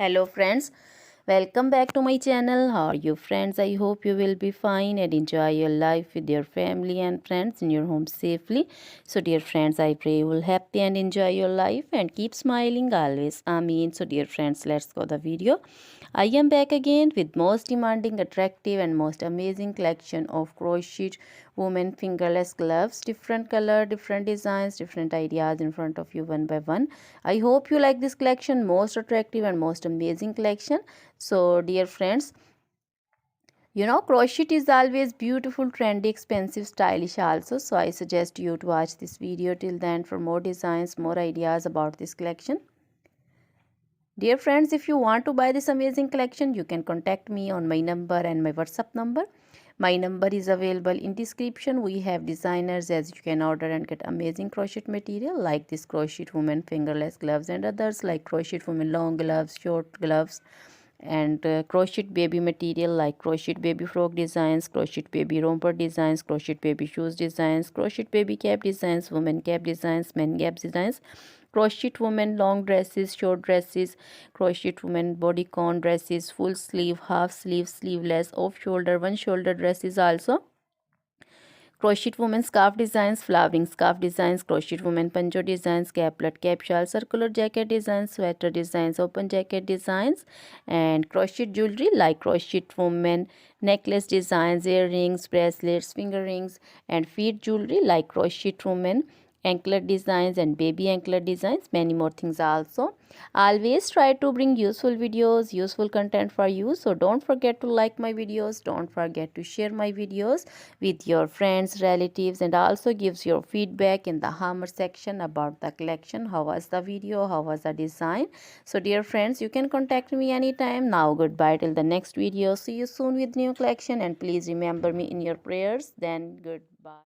Hello friends, welcome back to my channel. How are you friends? I hope you will be fine and enjoy your life with your family and friends in your home safely. So dear friends, I pray you will happy and enjoy your life and keep smiling always. Amen. So dear friends, let's go the video. I am back again with most demanding, attractive and most amazing collection of crochet women fingerless gloves. Different color, different designs, different ideas in front of you one by one. I hope you like this collection, most attractive and most amazing collection. So dear friends, crochet is always beautiful, trendy, expensive, stylish also. So I suggest you to watch this video till then for more designs, more ideas about this collection. Dear friends, if you want to buy this amazing collection, you can contact me on my number and my WhatsApp number. My number is available in description. We have designers as you can order and get amazing crochet material like this crochet woman fingerless gloves and others like crochet woman long gloves, short gloves, and crochet baby material like crochet baby frog designs, crochet baby romper designs, crochet baby shoes designs, crochet baby cap designs, women cap designs, men cap designs, crochet women long dresses, short dresses, crochet women bodycon dresses, full sleeve, half sleeve, sleeveless, off shoulder, one shoulder dresses also, crochet women scarf designs, flowering scarf designs, crochet women pancho designs, caplet, cap shawl, circular jacket designs, sweater designs, open jacket designs, and crochet jewelry like crochet women necklace designs, earrings, bracelets, finger rings, and feet jewelry like crochet women anklet designs and baby anklet designs, many more things also. Always try to bring useful videos, useful content for you, so don't forget to like my videos, don't forget to share my videos with your friends, relatives, and also gives your feedback in the hammer section about the collection. How was the video, how was the design? So dear friends, you can contact me anytime. Now goodbye till the next video. See you soon with new collection, and please remember me in your prayers. Then goodbye.